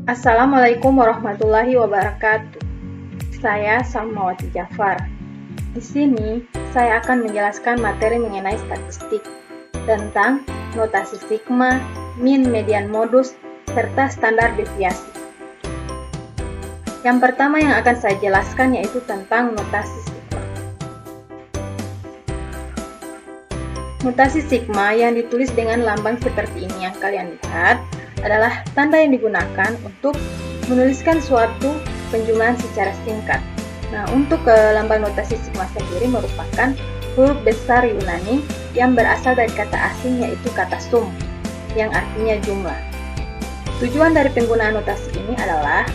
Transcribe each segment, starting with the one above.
Assalamualaikum warahmatullahi wabarakatuh. Saya Salmawati Jafar. Di sini, saya akan menjelaskan materi mengenai statistik tentang notasi sigma, min, median, modus, serta standar deviasi. Yang pertama yang akan saya jelaskan yaitu tentang notasi sigma. Notasi sigma yang ditulis dengan lambang seperti ini yang kalian lihat adalah tanda yang digunakan untuk menuliskan suatu penjumlahan secara singkat. Nah, untuk lambang notasi sigma sendiri merupakan huruf besar Yunani yang berasal dari kata asing yaitu kata sum, yang artinya jumlah. Tujuan dari penggunaan notasi ini adalah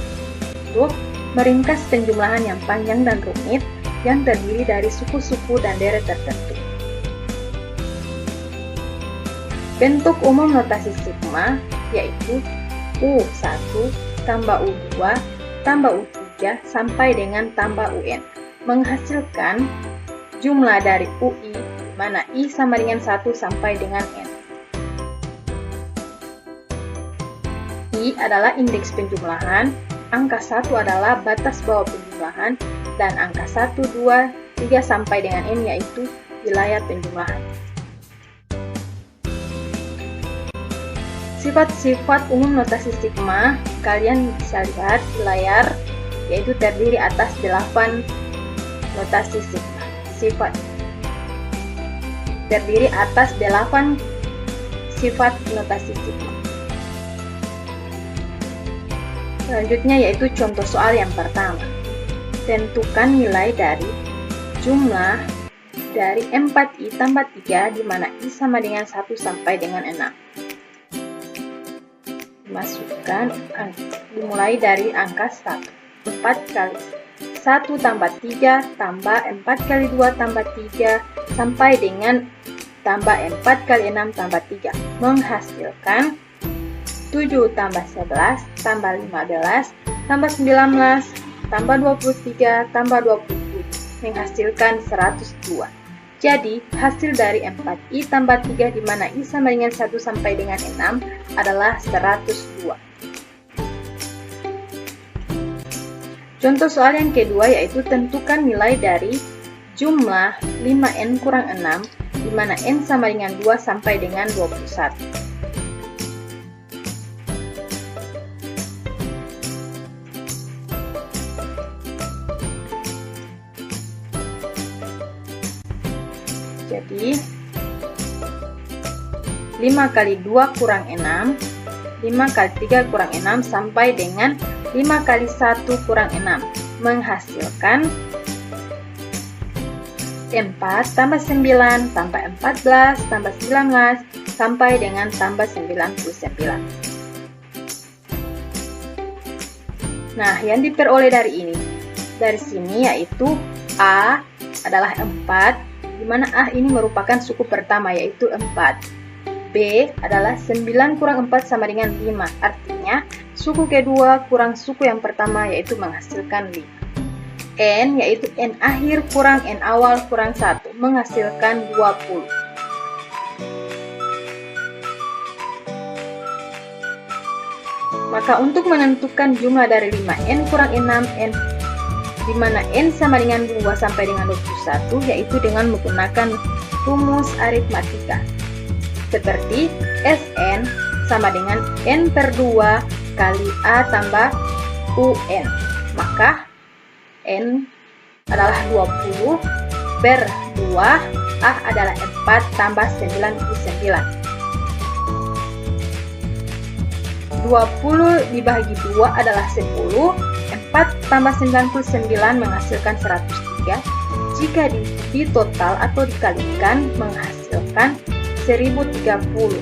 untuk meringkas penjumlahan yang panjang dan rumit yang terdiri dari suku-suku dan deret tertentu. Bentuk umum notasi sigma yaitu U1 tambah U2 tambah U3 sampai dengan tambah UN, menghasilkan jumlah dari UI, di mana I sama dengan 1 sampai dengan N. I adalah indeks penjumlahan, angka 1 adalah batas bawah penjumlahan, dan angka 1, 2, 3 sampai dengan N yaitu wilayah penjumlahan. Sifat-sifat umum notasi sigma kalian bisa lihat di layar, yaitu terdiri atas 8 notasi sigma. Sifat terdiri atas 8 sifat notasi sigma. Selanjutnya yaitu contoh soal yang pertama. Tentukan nilai dari jumlah dari 4i tambah 3 di mana i sama dengan 1 sampai dengan 6. Masukkan dimulai dari angka 1. 4 kali 1 tambah 3 tambah 4 kali 2 tambah 3 sampai dengan tambah 4 kali 6 tambah 3 menghasilkan 7 tambah 11 tambah 15 tambah 19 tambah 23 tambah 27 menghasilkan 102. Jadi, hasil dari 4i tambah 3 di mana i sama dengan 1 sampai dengan 6 adalah 102. Contoh soal yang kedua yaitu tentukan nilai dari jumlah 5n kurang 6 di mana n sama dengan 2 sampai dengan 21. Jadi 5 kali 2 kurang 6, 5 kali 3 kurang 6 sampai dengan 5 kali 1 kurang 6 menghasilkan 4 tambah 9 tambah 14 tambah 19 sampai dengan tambah 99. Nah, yang diperoleh dari sini yaitu A adalah 4, di mana A ini merupakan suku pertama yaitu 4. B adalah 9 kurang 4 sama dengan 5, artinya suku kedua kurang suku yang pertama yaitu menghasilkan 5. N yaitu N akhir kurang N awal kurang 1 menghasilkan 20. Maka untuk menentukan jumlah dari 5N kurang 6N di mana N sama dengan 2 sampai dengan 21 yaitu dengan menggunakan rumus aritmatika seperti Sn sama dengan N per 2 kali A tambah UN, maka N adalah 20 per 2, A adalah 4 tambah 99. 20 dibagi 2 adalah 10, 4 tambah 99 menghasilkan 103, jika ditotal atau dikalikan menghasilkan 1030.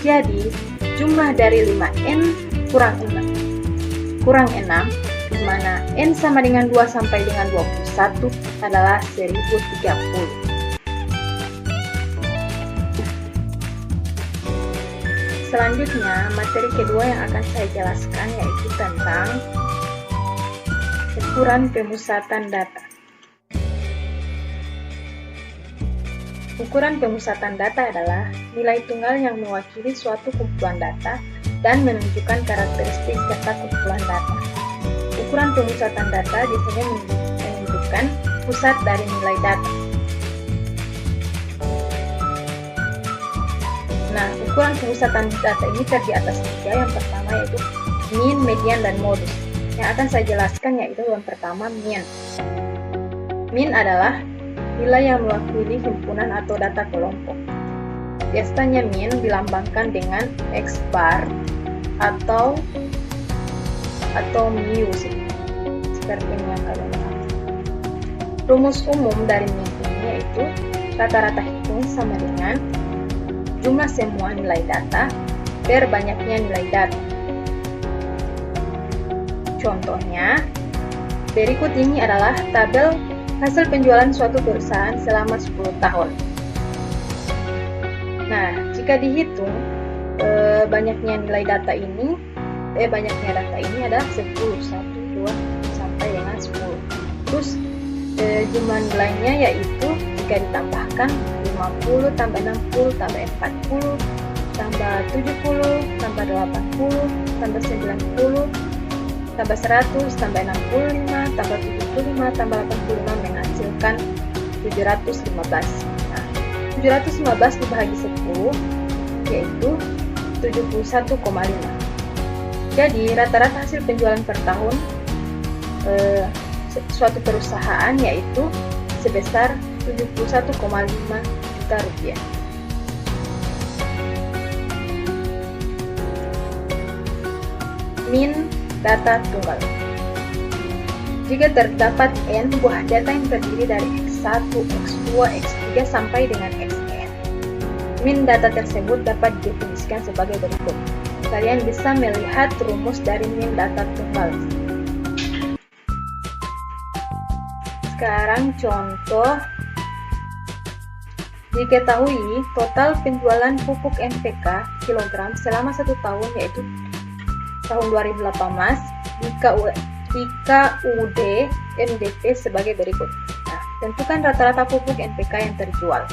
Jadi, jumlah dari 5N kurang 6, di mana N sama dengan 2 sampai dengan 21 adalah 1030. Selanjutnya, materi kedua yang akan saya jelaskan yaitu tentang ukuran pemusatan data. Ukuran pemusatan data adalah nilai tunggal yang mewakili suatu kumpulan data dan menunjukkan karakteristik serta kumpulan data. Ukuran pemusatan data biasanya menunjukkan pusat dari nilai data. Nah, ukuran pemusatan data ini terdiri atas 3. Yang pertama yaitu mean, median, dan modus. Yang akan saya jelaskan yaitu yang pertama mean. Mean adalah nilai yang mewakili himpunan atau data kelompok. Biasanya mean dilambangkan dengan X bar atau mu seperti ini yang kalian lihat. Rumus umum dari mean ini yaitu rata-rata hitung sama dengan jumlah semua nilai data per banyaknya nilai data. Contohnya, berikut ini adalah tabel hasil penjualan suatu perusahaan selama 10 tahun. Nah, jika dihitung banyaknya data ini adalah 10, 1, 2, sampai dengan 10. Terus jumlah nilainya yaitu jika ditambahkan 50 tambah 60 tambah 40 tambah 70 tambah 80 tambah 90 tambah 100 tambah 65 tambah 75 tambah 85 menghasilkan 715. Nah, 715 dibagi 10 yaitu 71,5. Jadi rata-rata hasil penjualan per tahun suatu perusahaan yaitu sebesar 71,5 juta rupiah. Min data tunggal. Jika terdapat n buah data yang terdiri dari x1, x2, x3 sampai dengan xn, min data tersebut dapat didefinisikan sebagai berikut. Kalian bisa melihat rumus dari min data tunggal. Sekarang contoh. Diketahui total penjualan pupuk NPK kilogram selama 1 tahun yaitu tahun 2018 di KUD MDP sebagai berikut. Nah, tentukan rata-rata pupuk NPK yang terjual.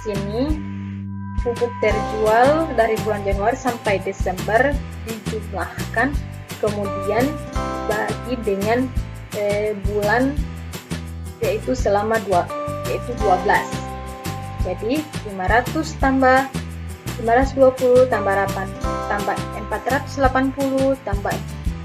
Sini pupuk terjual dari bulan Januari sampai Desember dijumlahkan, kemudian bagi dengan bulan yaitu selama 12. Jadi 500 tambah 520 tambah 8 tambah 480 tambah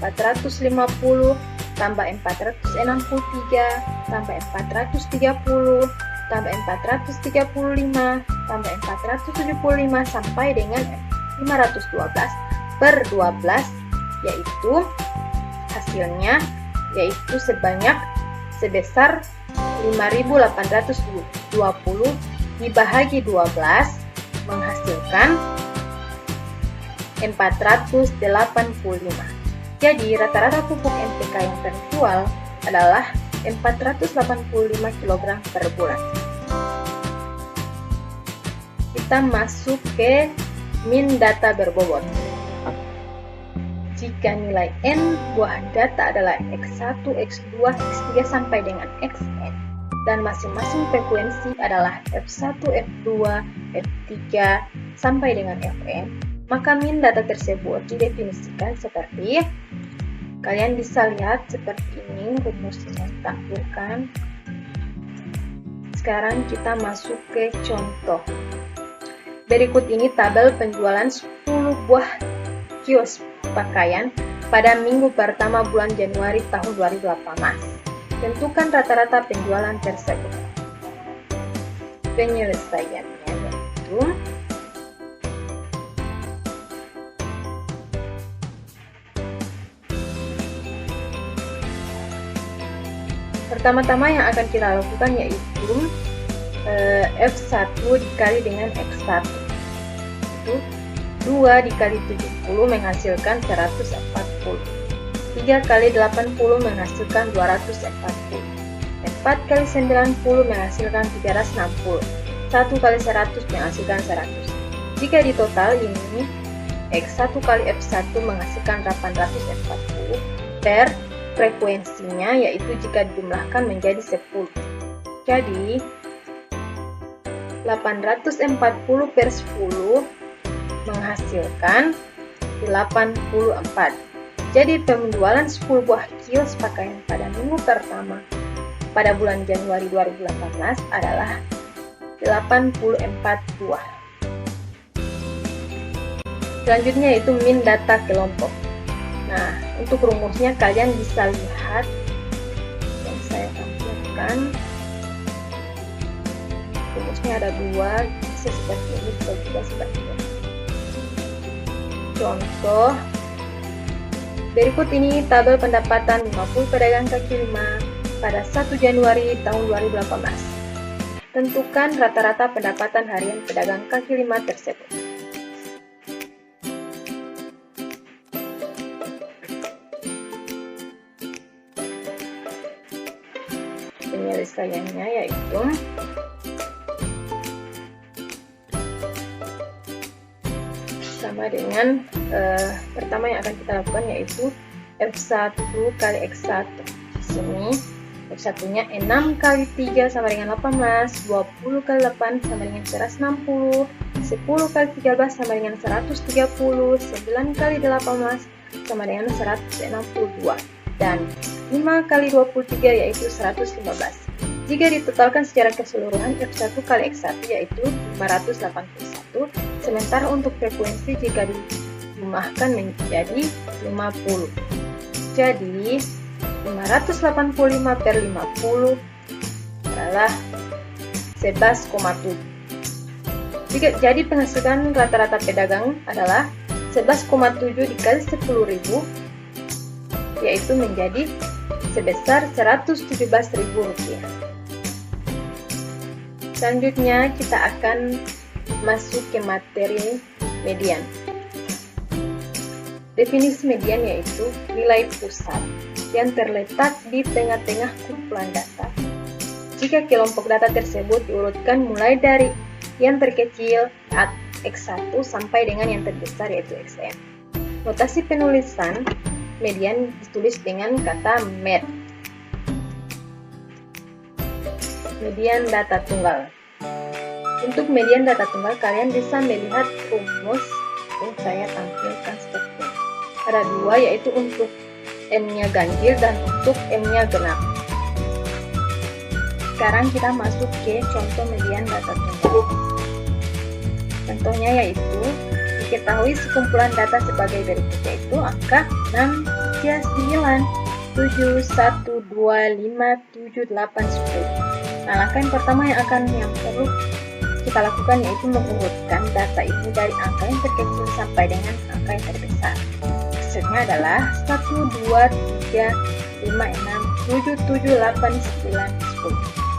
450 tambah 463 tambah 430 tambah 435 tambah 475 sampai dengan 512 per 12 yaitu hasilnya yaitu sebesar 5.820 dibagi 12 menghasilkan 485. Jadi rata-rata pupuk NPK yang terjual adalah 485 kg per bulan. Kita masuk ke min data berbobot. Jika nilai n buah data adalah x1, x2, x3 sampai dengan xn dan masing-masing frekuensi adalah f1, f2, f3 sampai dengan fn, maka min data tersebut didefinisikan seperti kalian bisa lihat seperti ini rumusnya ditampilkan. Sekarang kita masuk ke contoh. Berikut ini tabel penjualan 10 buah kios pakaian pada minggu pertama bulan Januari tahun 2018. Tentukan rata-rata penjualan tersebut. Penyelesaiannya yaitu pertama-tama yang akan kita lakukan yaitu F1 dikali dengan X1 itu 2 dikali 70 menghasilkan 140. 3 kali 80 menghasilkan 240. 4 kali 90 menghasilkan 360. 1 kali 100 menghasilkan 100. Jika di total ini X1 kali F1 menghasilkan 840 per frekuensinya yaitu jika dijumlahkan menjadi 10. Jadi 840 per 10 menghasilkan 84. Jadi penjualan 10 buah kios pakaian pada minggu pertama pada bulan Januari 2018 adalah 84 buah. Selanjutnya yaitu min data kelompok. Nah, untuk rumusnya kalian bisa lihat yang saya tampilkan. Rumusnya ada dua, bisa seperti ini, bisa juga seperti ini. Contoh, berikut ini tabel pendapatan 50 pedagang kaki lima pada 1 Januari tahun 2018. Tentukan rata-rata pendapatan harian pedagang kaki lima tersebut. Penyelesaiannya yaitu sama dengan pertama yang akan kita lakukan yaitu F1 kali X1. Di sini F1-nya 6 kali 3 sama dengan 18, 20 kali 8 sama dengan 160, 10 kali 13 sama dengan 130, 9 kali 18 sama dengan 162, dan 5 kali 23 yaitu 115. Jika ditotalkan secara keseluruhan, F1 kali X1 yaitu 581, sementara untuk frekuensi jika dijumlahkan menjadi 50. Jadi 585 per 50 adalah 11,7. Jadi penghasilan rata-rata pedagang adalah 11,7 dikali 10.000 yaitu menjadi sebesar Rp117.000. Selanjutnya kita akan masuk ke materi median. Definisi median yaitu nilai pusat yang terletak di tengah-tengah kumpulan data. Jika kelompok data tersebut diurutkan mulai dari yang terkecil X1 sampai dengan yang terbesar yaitu Xn. Notasi penulisan median ditulis dengan kata med. Median data tunggal. Untuk median data tunggal kalian bisa melihat rumus yang saya tampilkan seperti ini. Ada dua yaitu untuk M-nya ganjil dan untuk M-nya genap. Sekarang kita masuk ke contoh median data tunggal. Contohnya yaitu diketahui sekumpulan data sebagai berikut yaitu angka 6, 3, 9, 7, 1, 2, 5, 7, 8, 10. Nah, langkah yang pertama yang perlu kita lakukan yaitu mengurutkan data ini dari angka yang terkecil sampai dengan angka yang terbesar. Maksudnya adalah 1, 2, 3, 5, 6, 7, 7, 8, 9, 10.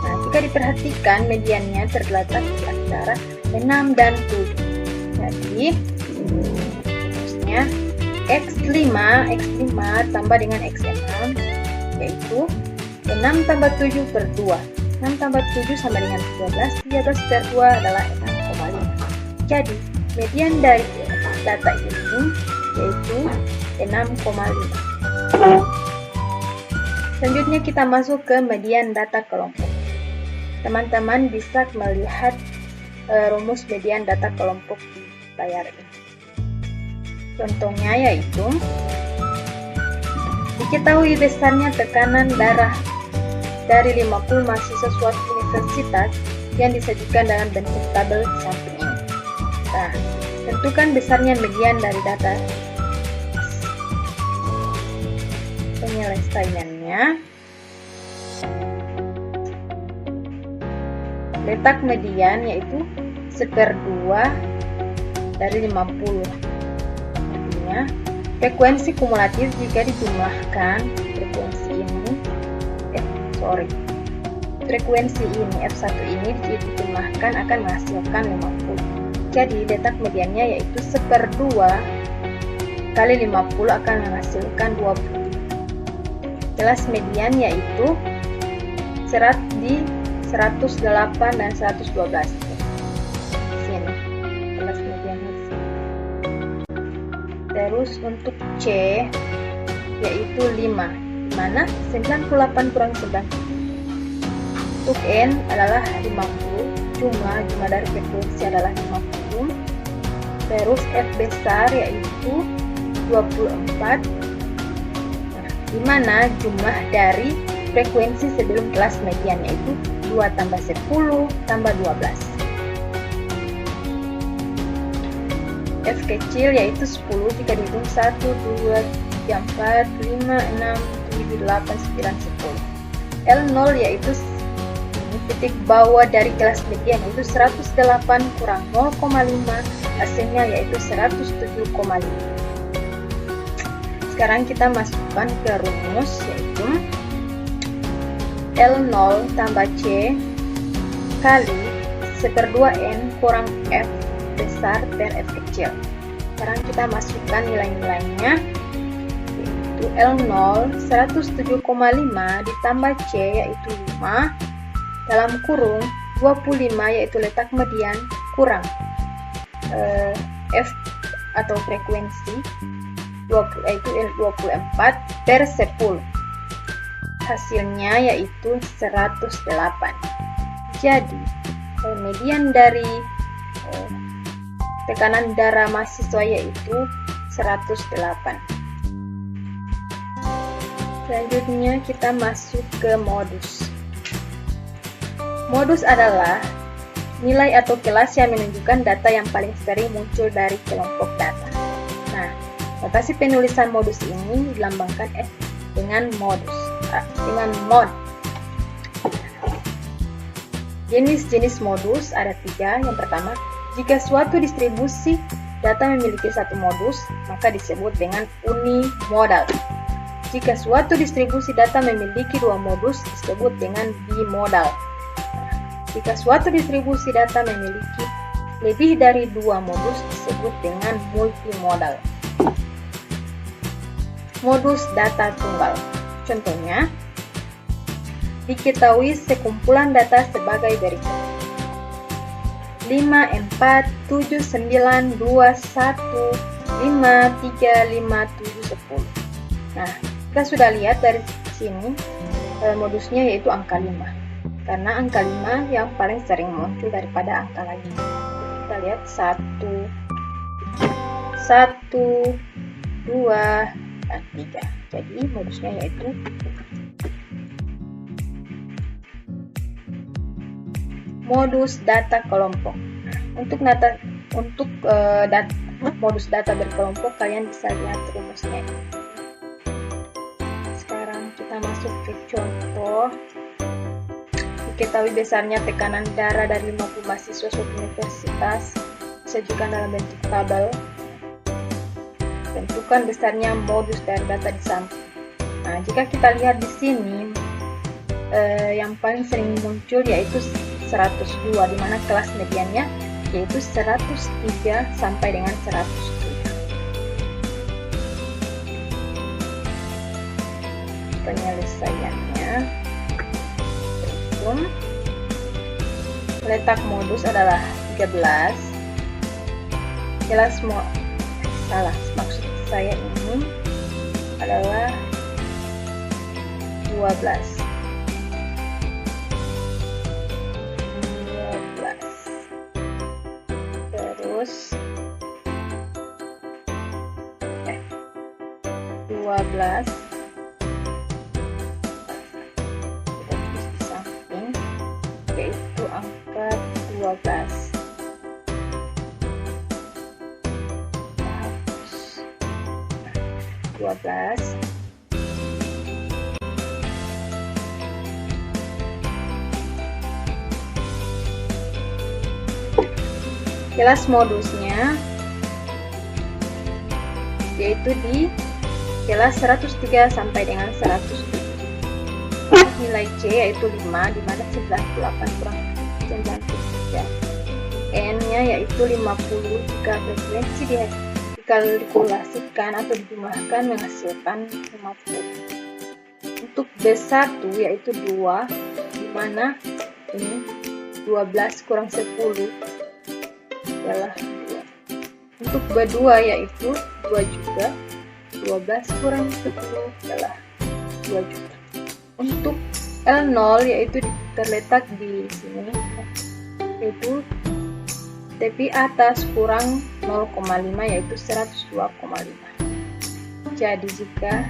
Nah, jika diperhatikan mediannya terletak di antara 6 dan 7. Jadi, rumusnya X5 tambah dengan X6 yaitu 6 tambah 7 per 2. 6 tambah 7 sama dengan 13, 13 per 2 adalah 6,5. Jadi, median dari data ini yaitu 6,5. Selanjutnya kita masuk ke median data kelompok. Teman-teman bisa melihat rumus median data kelompok di layar ini. Contohnya yaitu diketahui besarnya tekanan darah dari 50 mahasiswa suatu universitas yang disajikan dalam bentuk tabel samping ini. Nah, tentukan besarnya median dari data. Penyelesaiannya, letak median yaitu 1/2 dari 50. Artinya, frekuensi kumulatif jika dijumlahkan frekuensi ini F1 ini dijumlahkan akan menghasilkan 50. Jadi letak mediannya yaitu 1/2 kali 50 akan menghasilkan 20. Kelas median yaitu di 108 dan 112. Sini kelas mediannya. Terus untuk C yaitu 5 mana 98 kurang 9. Untuk N adalah 50, jumlah dari frekuensi adalah 50. Terus F besar yaitu 24, di mana jumlah dari frekuensi sebelum kelas median yaitu 2 tambah 10 tambah 12. F kecil yaitu 10 jika dihitung 1, 2, 3, 4, 5, 6, 7, 8, 9, 10. L0 yaitu titik bawah dari kelas median yaitu 108 kurang 0,5, hasilnya yaitu 107,5. Sekarang kita masukkan ke rumus yaitu L0 tambah C kali 1/2N kurang F besar per F kecil. Sekarang kita masukkan nilai-nilainya yaitu L0 107,5 ditambah C yaitu 5 dalam kurung 25 yaitu letak median kurang F atau frekuensi 20 yaitu 24 per 10. Hasilnya yaitu 108. Jadi median dari tekanan darah mahasiswa yaitu 108. Selanjutnya kita masuk ke modus. Modus adalah nilai atau kelas yang menunjukkan data yang paling sering muncul dari kelompok data. Nah, notasi penulisan modus ini dilambangkan dengan dengan mod. Jenis-jenis modus ada 3. Yang pertama, jika suatu distribusi data memiliki satu modus, maka disebut dengan unimodal. Jika suatu distribusi data memiliki 2 modus, disebut dengan bimodal. Jika suatu distribusi data memiliki lebih dari 2 modus, disebut dengan multimodal. Modus data tunggal. Contohnya, diketahui sekumpulan data sebagai berikut: 5, 4, 7, 9, 2, 1, 5, 3, 5, 7, 10. Nah, kita sudah lihat dari sini modusnya yaitu angka 5. Karena angka 5 yang paling sering muncul daripada angka lain. Kita lihat 1, 2, dan 3. Jadi modusnya yaitu modus data kelompok. Untuk modus data berkelompok kalian bisa lihat rumusnya. Sekarang kita masuk ke contoh. Diketahui besarnya tekanan darah dari 50 mahasiswa suatu universitas, disajikan dalam bentuk tabel. Tentukan besarnya modus dari data di samping. Nah, jika kita lihat di sini, yang paling sering muncul yaitu 102, di mana kelas mediannya yaitu 103 sampai dengan 107. Penyelesaiannya. Letak modus adalah 13. Maksud saya ini adalah 12. Terus 12 yaitu angka 12. Kelas modusnya yaitu di kelas 103 sampai dengan 107. Nilai C yaitu 5, di mana 98 kurang 93. N-nya yaitu 50 jika frekuensi dikalkulasikan atau dijumlahkan menghasilkan 50. Untuk B1 yaitu 2, di mana ini 12 kurang 10 adalah 2. Untuk B2 yaitu 2 juga, 12 kurang 10 adalah 2 juta. Untuk L0 yaitu terletak di sini, yaitu tepi atas kurang 0,5 yaitu 102,5. Jadi jika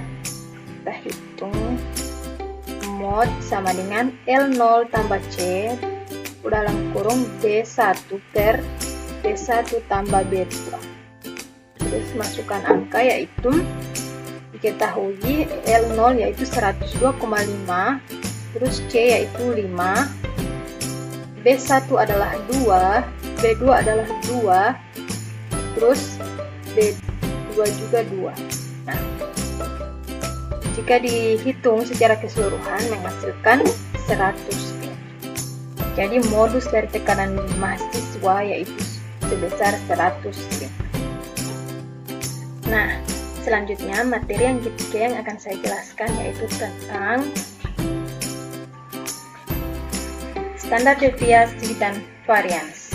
kita hitung mod sama dengan L0 tambah C dalam kurung B1 per B1 tambah B2. Terus masukkan angka yaitu diketahui L0 yaitu 102,5, terus C yaitu 5, B1 adalah 2, B2 adalah 2, terus B2 juga 2. Nah, jika dihitung secara keseluruhan menghasilkan 100 N. Jadi modus dari tekanan mahasiswa yaitu sebesar 100 N. Nah, selanjutnya materi yang ketiga yang akan saya jelaskan yaitu tentang standar deviasi dan varians.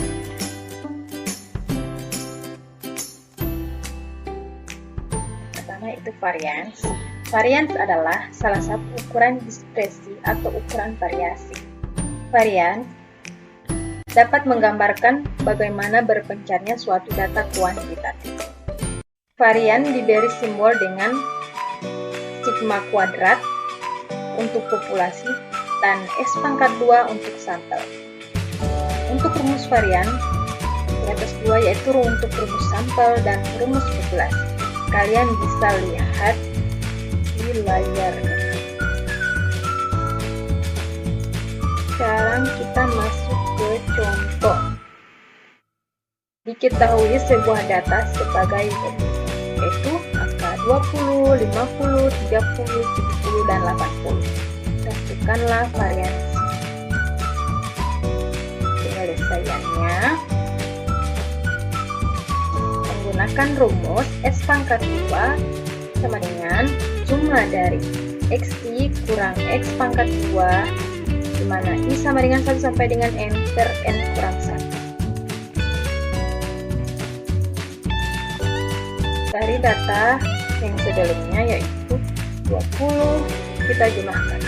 Pertama itu varians. Varians adalah salah satu ukuran diskresi atau ukuran variasi. Varians dapat menggambarkan bagaimana berpencarnya suatu data kuantitatif. Varian diberi simbol dengan sigma kuadrat untuk populasi dan S⁻² untuk sampel. Untuk rumus varian di atas 2 yaitu untuk rumus sampel dan rumus populasi. Kalian bisa lihat di layarnya. Sekarang kita masuk ke contoh. Diketahui sebuah data sebagai yaitu angka 20, 50, 30, 70, dan 80. Tentukanlah variansi. Penyelesaiannya menggunakan rumus S⁻² sama dengan jumlah dari XI kurang X⁻², di mana I sama dengan 1 sampai dengan N per N kurang 1. Dari data yang sebelumnya yaitu 20 kita jumlahkan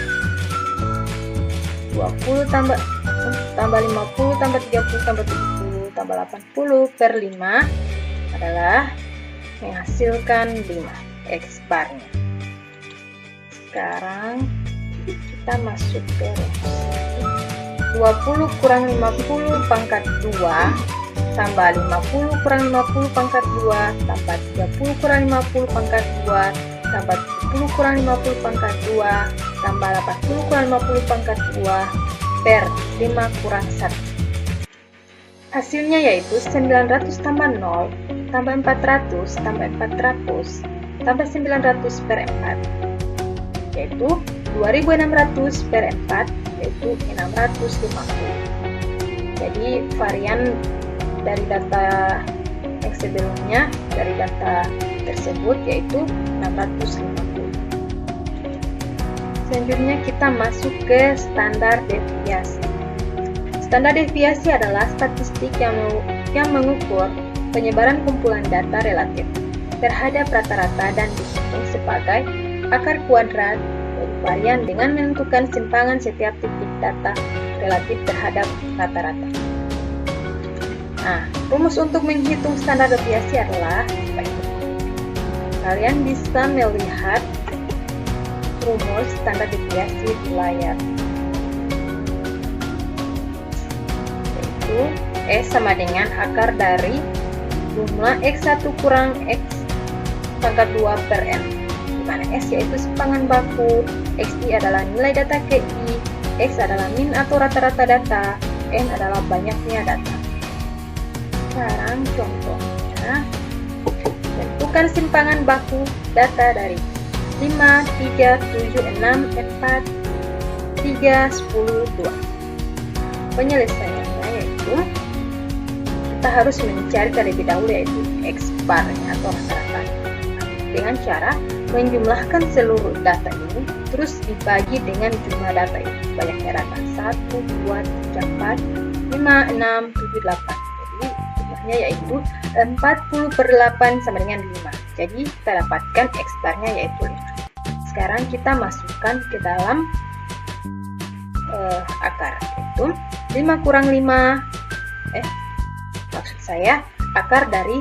20 tambah 50 tambah 30 tambah 70 tambah 80 per 5 adalah menghasilkan 5 X barnya. Sekarang kita masuk ke rumus 20 kurang 50 pangkat 2 tambah 50 kurang 50 pangkat 2 tambah 30 kurang 50 pangkat 2 tambah 70 kurang 50 pangkat 2 tambah 80 kurang 50 pangkat 2 per 5 kurang 1. Hasilnya yaitu 900 tambah 0 tambah 400 tambah 400 tambah 900 per 4 yaitu 2600 per 4 yaitu 650. Jadi varian dari data yang sebelumnya, dari data tersebut yaitu 650. Selanjutnya kita masuk ke standar deviasi. Standar deviasi adalah statistik yang mengukur penyebaran kumpulan data relatif terhadap rata-rata dan dihitung sebagai akar kuadrat dari varian dengan menentukan simpangan setiap titik data relatif terhadap rata-rata. Nah, rumus untuk menghitung standar deviasi adalah berikut. Kalian bisa melihat rumus standar deviasi di layar. Yaitu S sama dengan akar dari jumlah X1 kurang X⁻² per N. Di mana S yaitu simpangan baku, XI adalah nilai data KI, X adalah min atau rata-rata data, N adalah banyaknya data. Sekarang contohnya, tentukan simpangan baku data dari 5, 3, 7, 6, 4, 3, 10, 2. Penyelesaiannya yaitu kita harus mencari terlebih dahulu yaitu X barnya atau rata-rata dengan cara menjumlahkan seluruh data ini terus dibagi dengan jumlah data ini. Banyaknya data 1, 2, 3, 4, 5, 6, 7, 8. Yaitu 40 per 8 sama dengan 5. Jadi kita dapatkan X barnya yaitu 5. sekarang kita masukkan ke dalam akar. Itu 5 kurang 5, maksud saya akar dari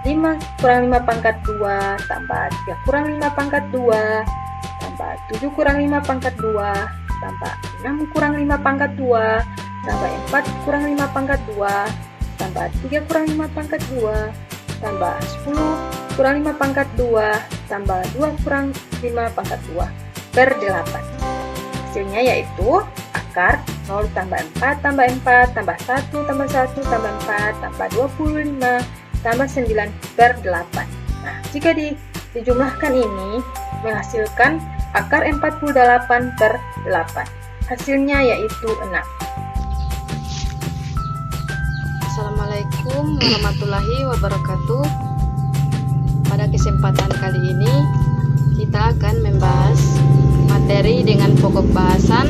5 kurang 5 pangkat 2 tambah 3 kurang 5 pangkat 2 tambah 7 kurang 5 pangkat 2 tambah 6 kurang 5 pangkat 2 tambah 4 kurang 5 pangkat 2 tambah 3 kurang 5 pangkat 2 tambah 10 kurang 5 pangkat 2 tambah 2 kurang 5 pangkat 2 per 8. Hasilnya yaitu akar 0 tambah 4 tambah 4 tambah 1 tambah 1 tambah 4 tambah 25 tambah 9 per 8. Nah, jika dijumlahkan ini menghasilkan akar 48 per 8. Hasilnya yaitu 6. Assalamualaikum warahmatullahi wabarakatuh. Pada kesempatan kali ini kita akan membahas materi dengan pokok bahasan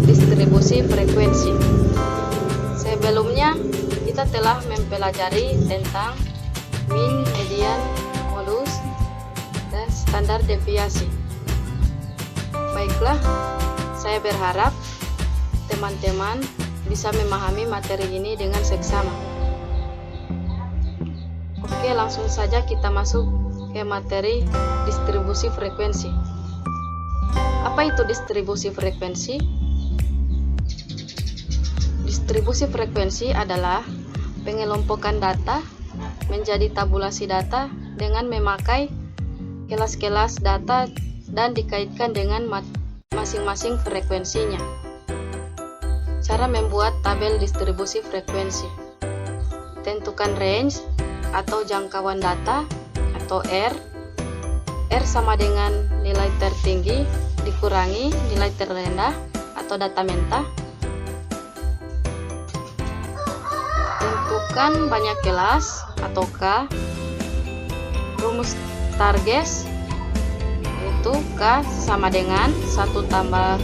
distribusi frekuensi. Sebelumnya kita telah mempelajari tentang mean, median, modus, dan standar deviasi. Baiklah, saya berharap teman-teman bisa memahami materi ini dengan seksama. Oke, langsung saja kita masuk ke materi distribusi frekuensi. Apa itu distribusi frekuensi? Distribusi frekuensi adalah pengelompokan data menjadi tabulasi data dengan memakai kelas-kelas data dan dikaitkan dengan masing-masing frekuensinya. Cara membuat tabel distribusi frekuensi. Tentukan range atau jangkauan data atau R. R sama dengan nilai tertinggi dikurangi nilai terendah atau data mentah. Tentukan banyak kelas atau K. Rumus Target yaitu K sama dengan 1 tambah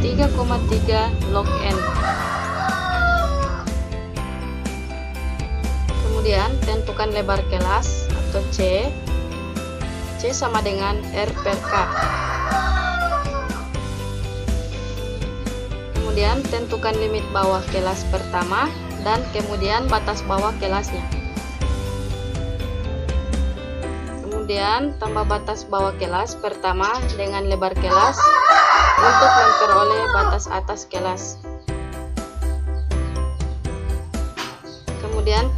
3,3 log N. Kemudian tentukan lebar kelas atau C. C sama dengan R per K. Kemudian tentukan limit bawah kelas pertama dan kemudian batas bawah kelasnya. Kemudian tambah batas bawah kelas pertama dengan lebar kelas untuk memperoleh batas atas kelas. Kemudian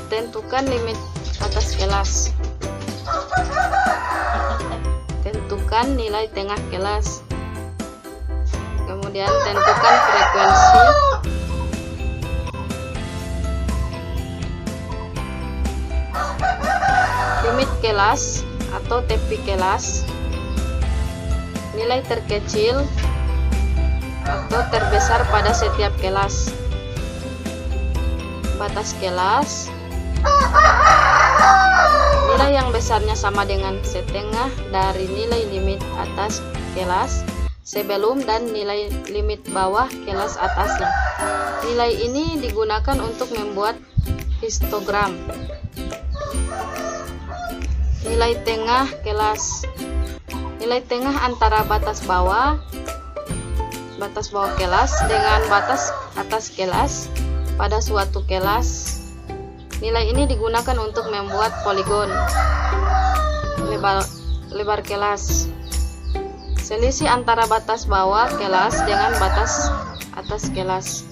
tentukan limit atas kelas. Tentukan nilai tengah kelas. Kemudian tentukan frekuensi. Limit kelas atau tepi kelas. Nilai terkecil atau terbesar pada setiap kelas. Batas kelas. Nilai yang besarnya sama dengan setengah dari nilai limit atas kelas sebelum dan nilai limit bawah kelas atasnya. Nilai ini digunakan untuk membuat histogram. Nilai tengah kelas. Nilai tengah antara batas bawah kelas dengan batas atas kelas pada suatu kelas. Nilai ini digunakan untuk membuat poligon. Lebar kelas. Selisih antara batas bawah kelas dengan batas atas kelas.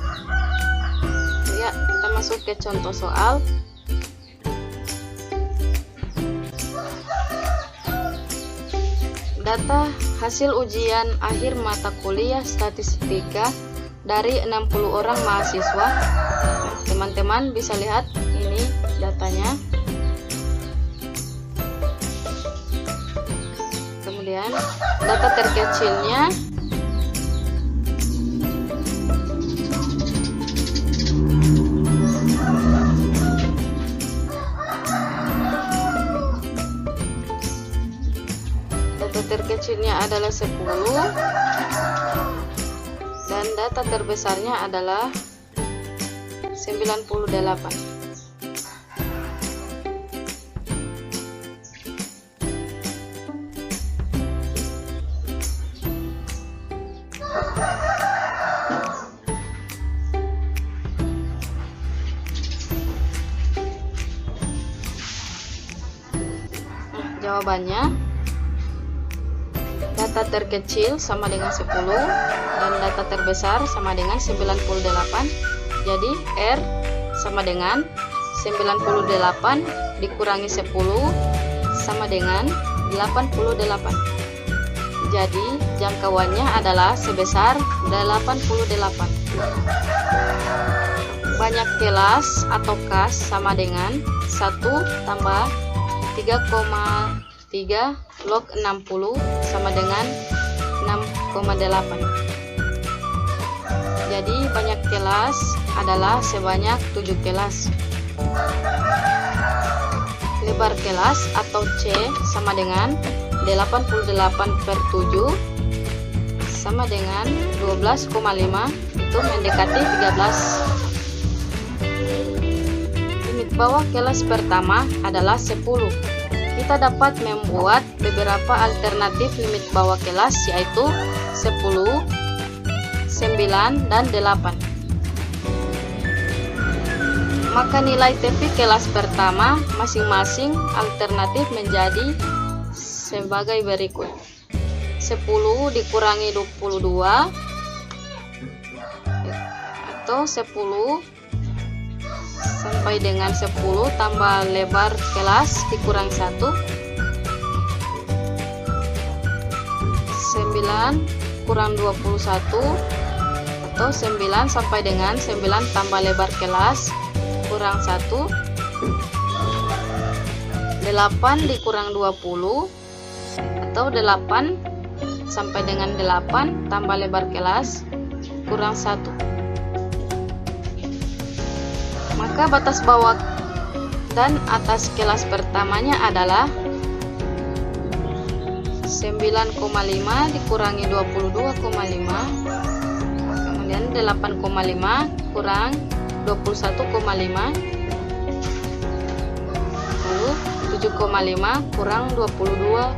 Ya, kita masuk ke contoh soal. Data hasil ujian akhir mata kuliah statistika dari 60 orang mahasiswa. Teman-teman bisa lihat ini datanya. Kemudian data terkecilnya adalah 10 dan data terbesarnya adalah 98. Jawabannya, data terkecil sama dengan 10 dan data terbesar sama dengan 98. Jadi R sama dengan 98 dikurangi 10 sama dengan 88. Jadi jangkauannya adalah sebesar 88. Banyak kelas atau kas sama dengan 1 tambah 3,3 log 60 sama dengan 6,8. Jadi banyak kelas adalah sebanyak 7 kelas. Lebar kelas atau C sama dengan 88/7 sama dengan 12,5, itu mendekati 13. Limit bawah kelas pertama adalah 10. Kita dapat membuat beberapa alternatif limit bawah kelas, yaitu 10, 9, dan 8. Maka nilai TP kelas pertama masing-masing alternatif menjadi sebagai berikut. 10 dikurangi 22 atau 10 sampai dengan 10 tambah lebar kelas dikurang 1. 9 kurang 21 atau 9 sampai dengan 9 tambah lebar kelas kurang 1. 8 dikurang 20 atau 8 sampai dengan 8 tambah lebar kelas kurang 1. Maka batas bawah dan atas kelas pertamanya adalah 9,5 dikurangi 22,5, kemudian 8,5 kurang 21,5, lalu 7,5 kurang 22,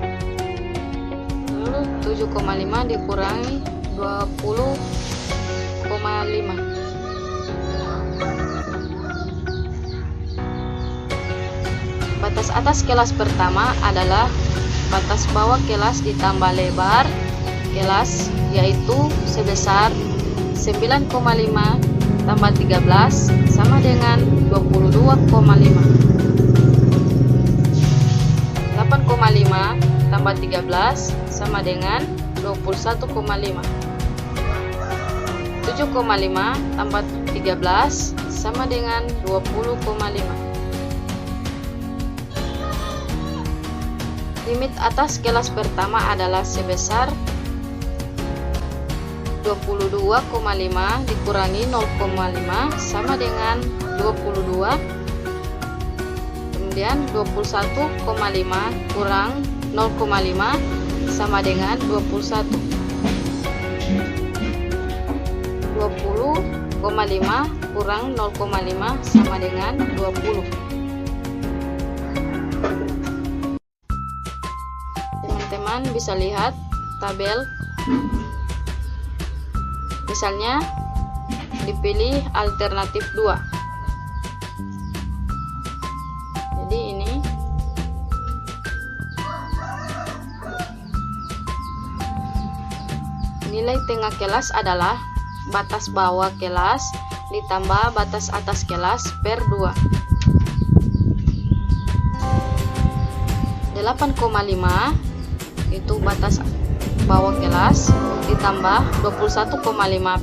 lalu 7,5 dikurangi 20,5. Batas atas kelas pertama adalah batas bawah kelas ditambah lebar kelas, yaitu sebesar 9,5 tambah 13 sama dengan 22,5. 8,5 tambah 13 sama dengan 21,5. 7,5 tambah 13 sama dengan 20,5. Limit atas kelas pertama adalah sebesar 22,5 dikurangi 0,5 sama dengan 22. Kemudian 21,5 kurang 0,5 sama dengan 21. 20,5 kurang 0,5 sama dengan 20. Teman-teman bisa lihat tabel. Misalnya dipilih alternatif 2. Jadi ini nilai tengah kelas adalah batas bawah kelas ditambah batas atas kelas per 2. 8,5 itu batas bawah kelas ditambah 21,5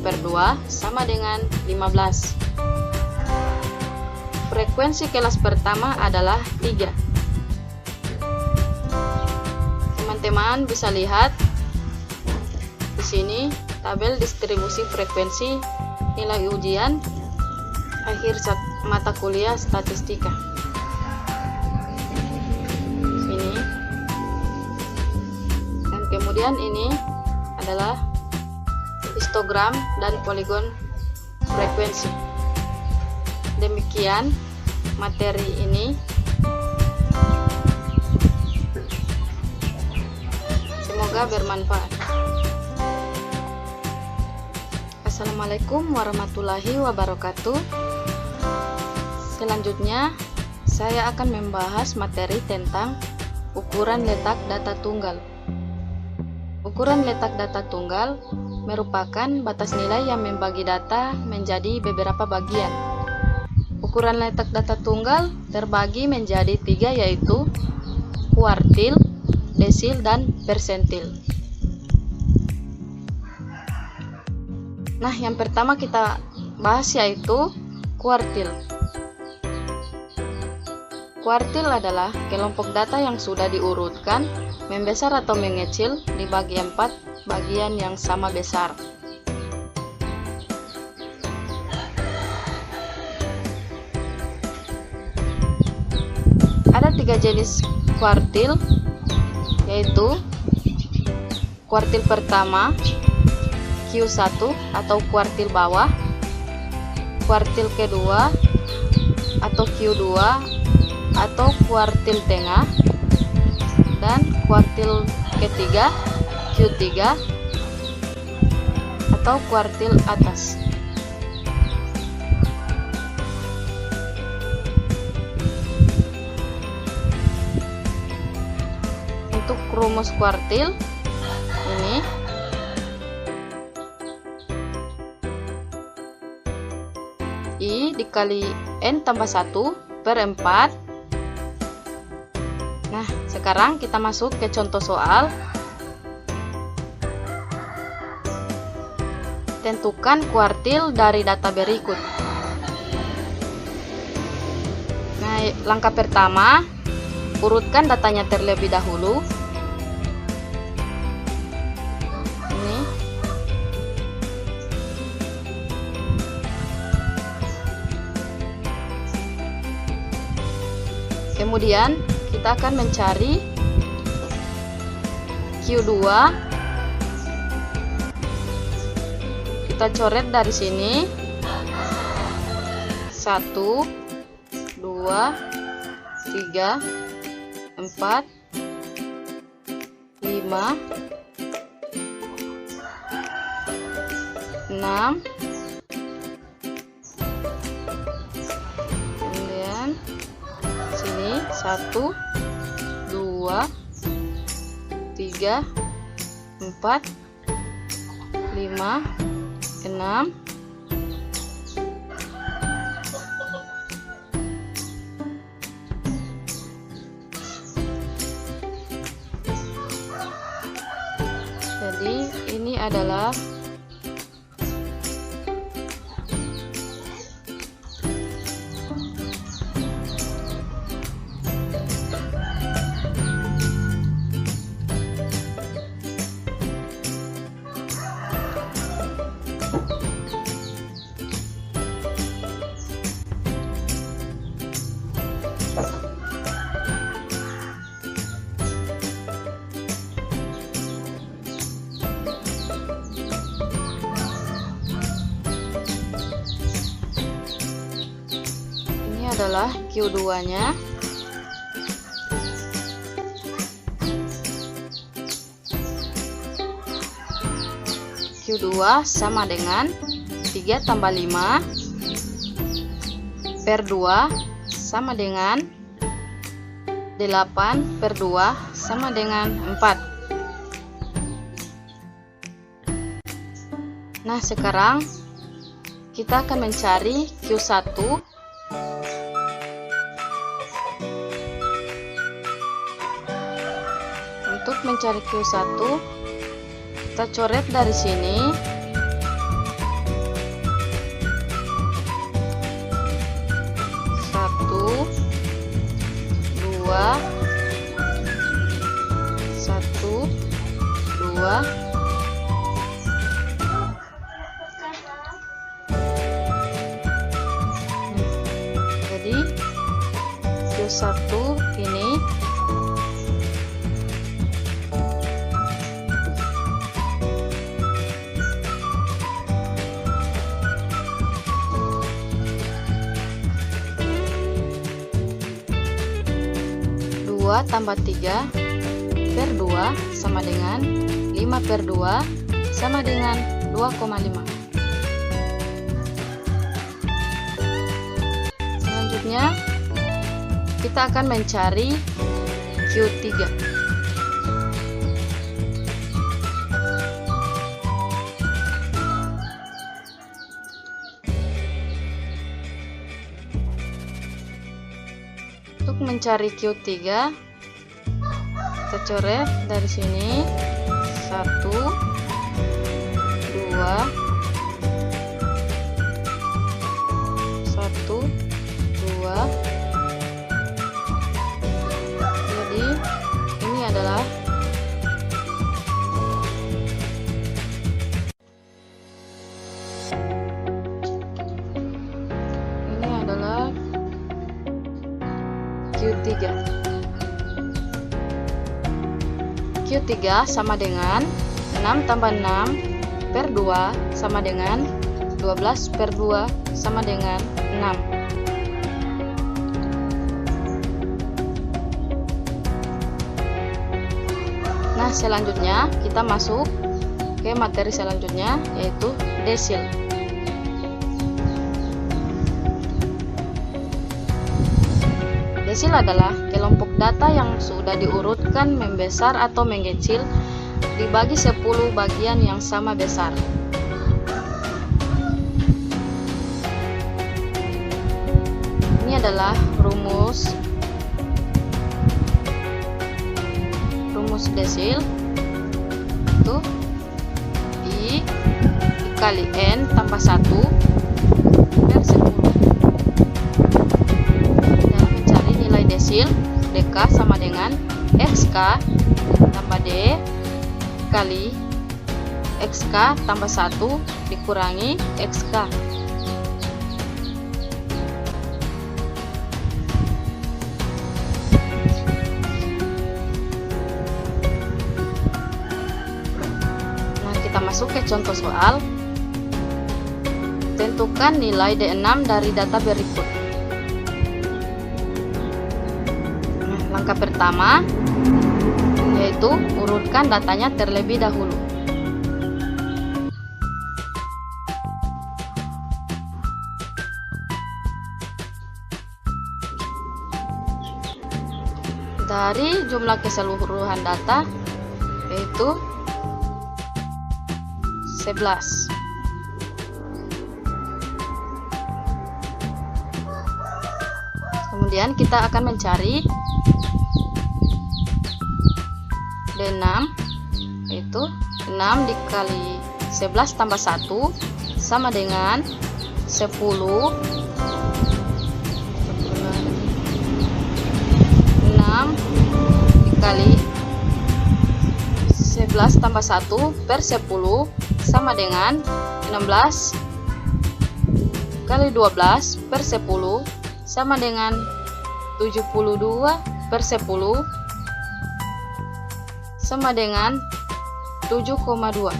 per 2 sama dengan 15. Frekuensi kelas pertama adalah 3. Teman-teman bisa lihat di sini tabel distribusi frekuensi nilai ujian akhir mata kuliah statistika. Sini. Dan kemudian ini adalah histogram dan poligon frekuensi. Demikian materi ini. Semoga bermanfaat. Assalamualaikum warahmatullahi wabarakatuh. Selanjutnya saya akan membahas materi tentang ukuran letak data tunggal. Ukuran letak data tunggal merupakan batas nilai yang membagi data menjadi beberapa bagian. Ukuran letak data tunggal terbagi menjadi 3, yaitu kuartil, desil, dan persentil. Nah, yang pertama kita bahas yaitu kuartil. Kuartil adalah kelompok data yang sudah diurutkan, membesar atau mengecil dibagi 4 bagian yang sama besar. Ada 3 jenis kuartil, yaitu kuartil pertama, Q1 atau kuartil bawah, kuartil kedua atau Q2 atau kuartil tengah, dan kuartil ketiga Q3 atau kuartil atas. Untuk rumus kuartil ini I dikali N tambah 1 per 4. Nah, sekarang kita masuk ke contoh soal. Tentukan kuartil dari data berikut. Nah, langkah pertama, urutkan datanya terlebih dahulu. Kemudian kita akan mencari Q2. Kita coret dari sini 1, 2, 3, 4, 5, 6. Kemudian sini 1, 2, 3, 4, 5, 6. Jadi ini adalah Q2-nya. Q2 sama dengan 3 tambah 5 per 2 sama dengan 8 per 2 sama dengan 4. Nah, sekarang kita akan mencari Q1. Untuk mencari Q1, kita coret dari sini. Satu, 2, 1, 2. Jadi Q1 ini tambah 3 per 2 sama dengan 5 per 2 sama dengan 2,5. Selanjutnya kita akan mencari Q3. Untuk mencari Q3, kita coret dari sini 1, 2, 1, 2. Jadi ini adalah Q3. Q3 sama dengan 6 tambah 6 per 2 sama dengan 12 per 2 sama dengan 6. Nah, selanjutnya kita masuk ke materi selanjutnya, yaitu desil. Desil adalah kelompok data yang sudah diurutkan membesar atau mengecil dibagi 10 bagian yang sama besar. Ini adalah rumus desil, itu I dikali N tambah 1 per 10. Desil DK sama dengan XK tambah D kali XK tambah 1 dikurangi XK. Nah, kita masuk ke contoh soal. Tentukan nilai D6 dari data berikut. Langkah pertama yaitu urutkan datanya terlebih dahulu. Dari jumlah keseluruhan data yaitu 11. Kemudian kita akan mencari D6, yaitu 6 dikali 11 tambah 1 sama dengan 10 dikali 11 tambah 1 per 10 sama dengan 16 kali 12 per 10 sama dengan 72 per 10 sama dengan 7,2.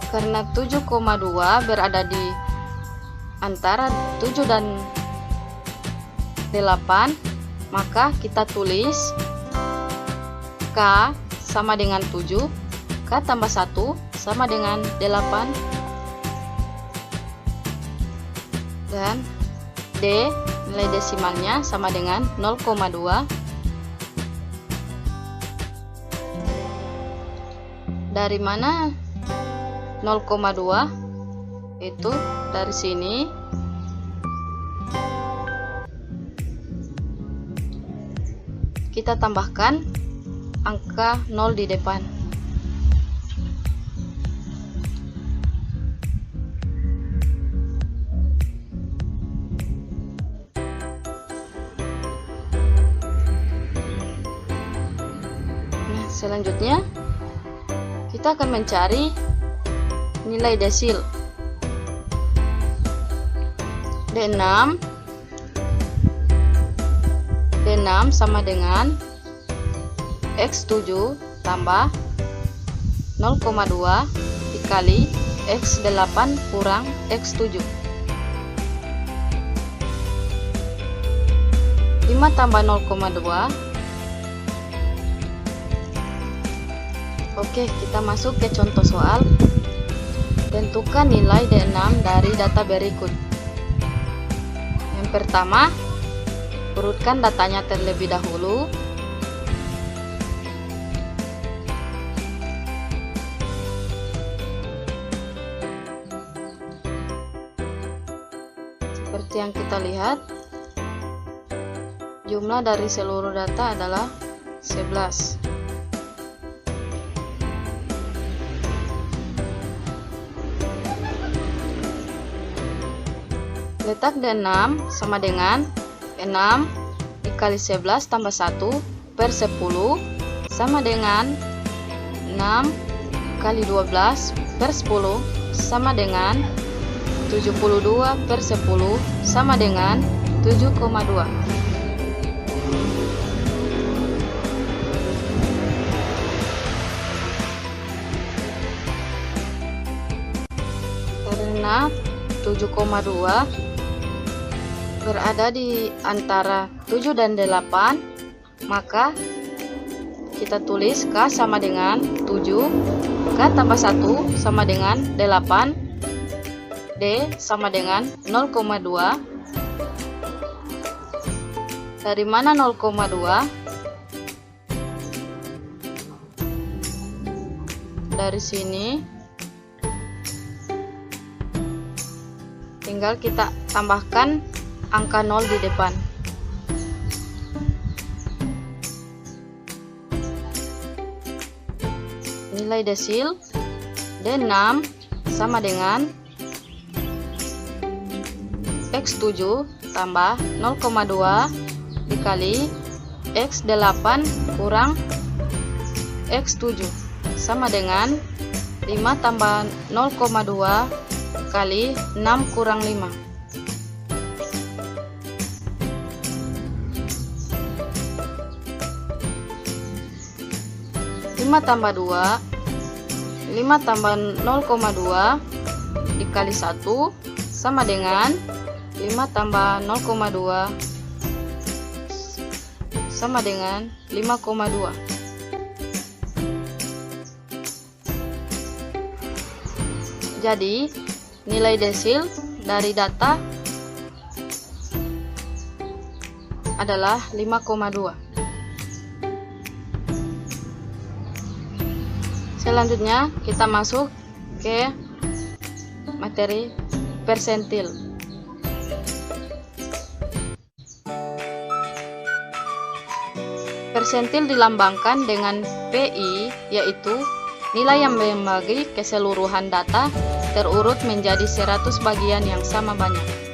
Karena 7,2 berada di antara 7 dan 8, maka kita tulis K sama dengan 7, K tambah 1 sama dengan 8, dan D nilai desimalnya sama dengan 0,2. Dari mana 0,2? Itu dari sini. Kita tambahkan angka 0 di depan. Nah, selanjutnya kita akan mencari nilai desil. D6 sama dengan X7 tambah 0,2 dikali X8 kurang X7. 5 tambah 0,2. Oke, kita masuk ke contoh soal. Tentukan nilai D6 dari data berikut. Yang Yang pertama, urutkan datanya terlebih dahulu. Seperti yang kita lihat, jumlah dari seluruh data adalah 11. Letak D6 sama dengan 6 dikali 11 tambah 1 per 10 sama dengan 6 kali 12 per 10 sama dengan 72 per 10 sama dengan 7,2. Karena 7,2 berada di antara 7 dan 8, maka kita tulis K sama dengan 7, K tambah 1 sama dengan 8, D sama dengan 0,2. Dari mana 0,2? Dari sini tinggal kita tambahkan angka 0 di depan. Nilai desil D6 sama dengan X7 tambah 0,2 dikali X8 kurang X7 sama dengan 5 tambah 0,2 kali 6 kurang 5. 5 tambah 2, 5 tambah 0,2 dikali 1 sama dengan 5 tambah 0,2 sama dengan 5,2. Jadi, nilai desil dari data adalah 5,2. Selanjutnya kita masuk ke materi persentil. Persentil dilambangkan dengan PI, yaitu nilai yang membagi keseluruhan data terurut menjadi 100 bagian yang sama banyak.